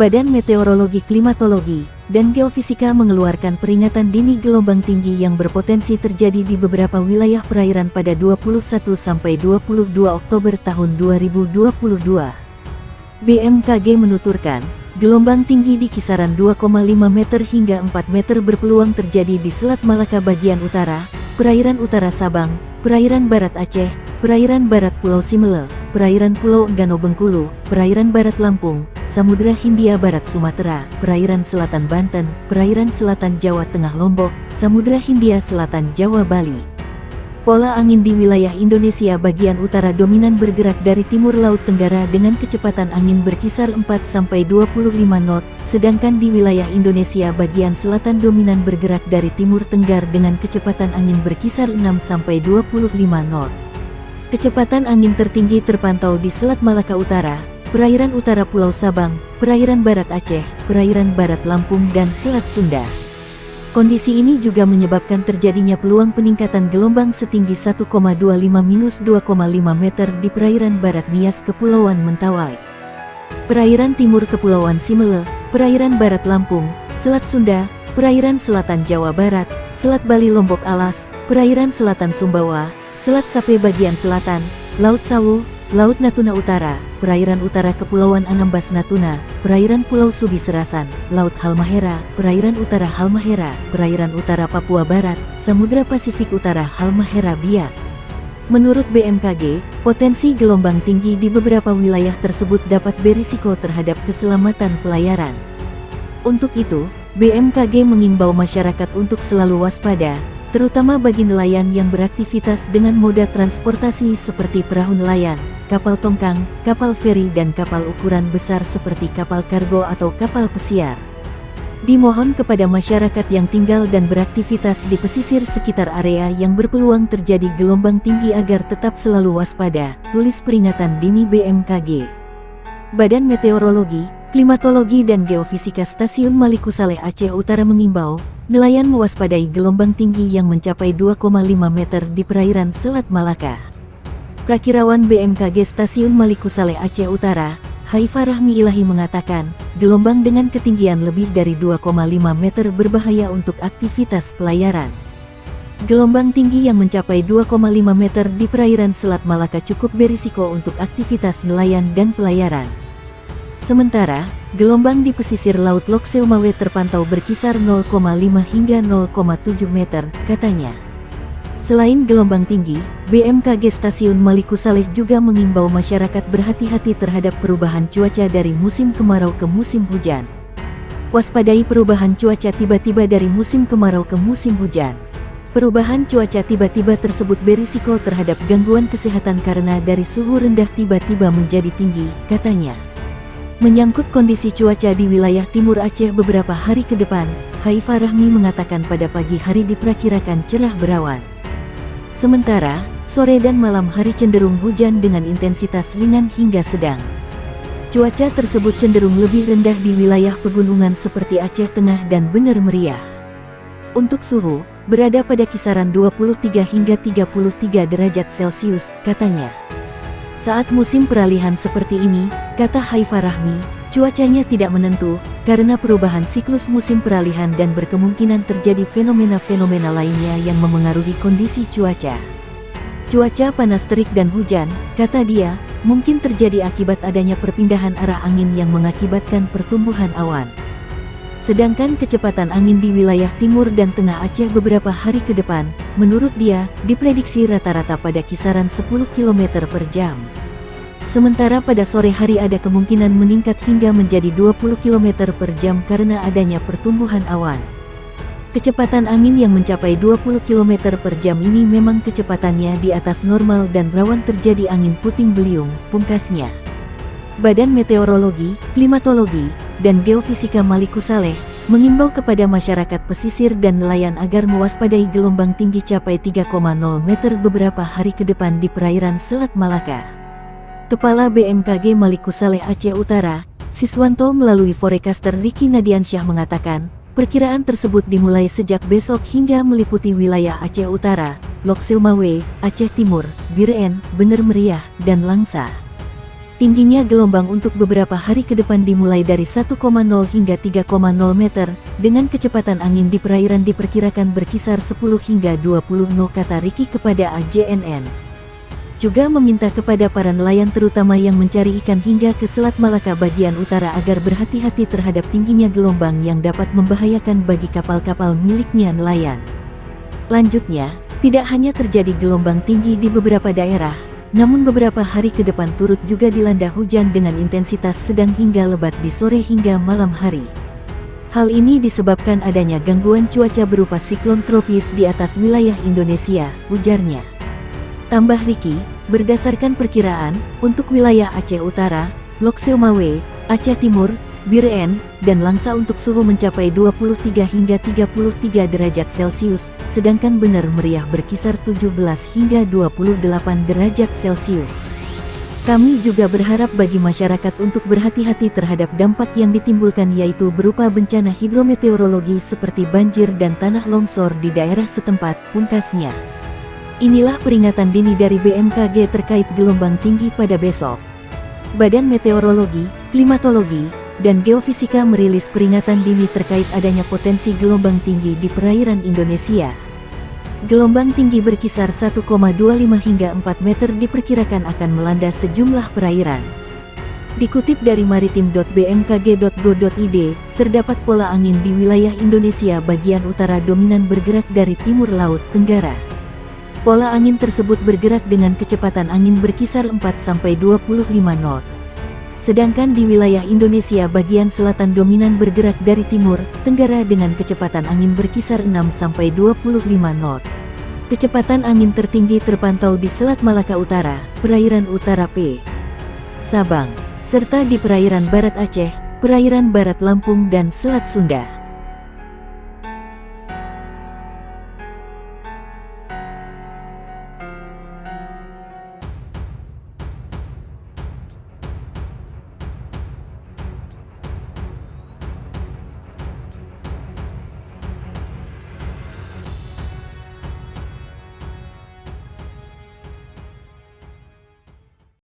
Badan Meteorologi, Klimatologi, dan Geofisika mengeluarkan peringatan dini gelombang tinggi yang berpotensi terjadi di beberapa wilayah perairan pada 21 sampai 22 Oktober tahun 2022. BMKG menuturkan, gelombang tinggi di kisaran 2,5 meter hingga 4 meter berpeluang terjadi di Selat Malaka bagian utara, perairan utara Sabang, perairan barat Aceh, perairan barat Pulau Simele, perairan Pulau Enggano Bengkulu, perairan barat Lampung, Samudra Hindia Barat Sumatera, perairan selatan Banten, perairan selatan Jawa Tengah Lombok, Samudra Hindia Selatan Jawa Bali. Pola angin di wilayah Indonesia bagian utara dominan bergerak dari timur laut tenggara dengan kecepatan angin berkisar 4-25 knot, sedangkan di wilayah Indonesia bagian selatan dominan bergerak dari timur tenggar dengan kecepatan angin berkisar 6-25 knot. Kecepatan angin tertinggi terpantau di Selat Malaka Utara, perairan utara Pulau Sabang, perairan barat Aceh, perairan barat Lampung dan Selat Sunda. Kondisi ini juga menyebabkan terjadinya peluang peningkatan gelombang setinggi 1,25-2,5 meter di perairan barat Nias Kepulauan Mentawai, perairan timur Kepulauan Simele, perairan barat Lampung, Selat Sunda, perairan selatan Jawa Barat, Selat Bali Lombok Alas, perairan selatan Sumbawa, Selat Sape bagian selatan, Laut Sawu, Laut Natuna Utara, perairan utara Kepulauan Anambas Natuna, perairan Pulau Subi Serasan, Laut Halmahera, perairan utara Halmahera, perairan utara Papua Barat, Samudra Pasifik Utara Halmahera Biak. Menurut BMKG, potensi gelombang tinggi di beberapa wilayah tersebut dapat berisiko terhadap keselamatan pelayaran. Untuk itu, BMKG mengimbau masyarakat untuk selalu waspada, terutama bagi nelayan yang beraktivitas dengan moda transportasi seperti perahu nelayan, kapal tongkang, kapal feri dan kapal ukuran besar seperti kapal kargo atau kapal pesiar. Dimohon kepada masyarakat yang tinggal dan beraktivitas di pesisir sekitar area yang berpeluang terjadi gelombang tinggi agar tetap selalu waspada, tulis peringatan dini BMKG. Badan Meteorologi, Klimatologi dan Geofisika Stasiun Maliku Saleh Aceh Utara mengimbau, nelayan mewaspadai gelombang tinggi yang mencapai 2,5 meter di perairan Selat Malaka. Prakirawan BMKG Stasiun Maliku Saleh Aceh Utara, Haifa Rahmi Ilahi mengatakan, gelombang dengan ketinggian lebih dari 2,5 meter berbahaya untuk aktivitas pelayaran. Gelombang tinggi yang mencapai 2,5 meter di perairan Selat Malaka cukup berisiko untuk aktivitas nelayan dan pelayaran. Sementara, gelombang di pesisir Laut Lok Seumawe terpantau berkisar 0,5 hingga 0,7 meter, katanya. Selain gelombang tinggi, BMKG Stasiun Maliku Saleh juga mengimbau masyarakat berhati-hati terhadap perubahan cuaca dari musim kemarau ke musim hujan. Waspadai perubahan cuaca tiba-tiba dari musim kemarau ke musim hujan. Perubahan cuaca tiba-tiba tersebut berisiko terhadap gangguan kesehatan karena dari suhu rendah tiba-tiba menjadi tinggi, katanya. Menyangkut kondisi cuaca di wilayah Timur Aceh beberapa hari ke depan, Haifa Rahmi mengatakan pada pagi hari diperkirakan cerah berawan. Sementara, sore dan malam hari cenderung hujan dengan intensitas ringan hingga sedang. Cuaca tersebut cenderung lebih rendah di wilayah pegunungan seperti Aceh Tengah dan Bener Meriah. Untuk suhu, berada pada kisaran 23 hingga 33 derajat Celcius, katanya. Saat musim peralihan seperti ini, kata Haifa Rahmi, cuacanya tidak menentu, karena perubahan siklus musim peralihan dan berkemungkinan terjadi fenomena-fenomena lainnya yang memengaruhi kondisi cuaca. Cuaca panas terik dan hujan, kata dia, mungkin terjadi akibat adanya perpindahan arah angin yang mengakibatkan pertumbuhan awan. Sedangkan kecepatan angin di wilayah timur dan tengah Aceh beberapa hari ke depan, menurut dia, diprediksi rata-rata pada kisaran 10 km per jam. Sementara pada sore hari ada kemungkinan meningkat hingga menjadi 20 km per jam karena adanya pertumbuhan awan. Kecepatan angin yang mencapai 20 km per jam ini memang kecepatannya di atas normal dan rawan terjadi angin puting beliung, pungkasnya. Badan Meteorologi, Klimatologi, dan Geofisika Maliku Saleh mengimbau kepada masyarakat pesisir dan nelayan agar mewaspadai gelombang tinggi capai 3,0 meter beberapa hari ke depan di perairan Selat Malaka. Kepala BMKG Maliku Saleh Aceh Utara, Siswanto melalui forecaster Riki Nadiansyah mengatakan, perkiraan tersebut dimulai sejak besok hingga meliputi wilayah Aceh Utara, Lok Seumawe, Aceh Timur, Biren, Bener Meriah, dan Langsa. Tingginya gelombang untuk beberapa hari ke depan dimulai dari 1,0 hingga 3,0 meter, dengan kecepatan angin di perairan diperkirakan berkisar 10 hingga 20 knot, kata Ricky kepada AJNN. Juga meminta kepada para nelayan terutama yang mencari ikan hingga ke Selat Malaka bagian utara agar berhati-hati terhadap tingginya gelombang yang dapat membahayakan bagi kapal-kapal miliknya nelayan. Lanjutnya, tidak hanya terjadi gelombang tinggi di beberapa daerah, namun beberapa hari ke depan turut juga dilanda hujan dengan intensitas sedang hingga lebat di sore hingga malam hari. Hal ini disebabkan adanya gangguan cuaca berupa siklon tropis di atas wilayah Indonesia, ujarnya. Tambah Ricky, berdasarkan perkiraan, untuk wilayah Aceh Utara, Lok Seomawe, Aceh Timur, Biren, dan Langsa untuk suhu mencapai 23 hingga 33 derajat Celcius, sedangkan Bener Meriah berkisar 17 hingga 28 derajat Celcius. Kami juga berharap bagi masyarakat untuk berhati-hati terhadap dampak yang ditimbulkan yaitu berupa bencana hidrometeorologi seperti banjir dan tanah longsor di daerah setempat, pungkasnya. Inilah peringatan dini dari BMKG terkait gelombang tinggi pada besok. Badan Meteorologi, Klimatologi, dan Geofisika merilis peringatan dini terkait adanya potensi gelombang tinggi di perairan Indonesia. Gelombang tinggi berkisar 1,25 hingga 4 meter diperkirakan akan melanda sejumlah perairan. Dikutip dari maritim.bmkg.go.id, terdapat pola angin di wilayah Indonesia bagian utara dominan bergerak dari timur laut tenggara. Pola angin tersebut bergerak dengan kecepatan angin berkisar 4-25 knot. Sedangkan di wilayah Indonesia bagian selatan dominan bergerak dari timur, tenggara dengan kecepatan angin berkisar 6-25 knot. Kecepatan angin tertinggi terpantau di Selat Malaka Utara, perairan utara P. Sabang, serta di perairan barat Aceh, perairan barat Lampung dan Selat Sunda.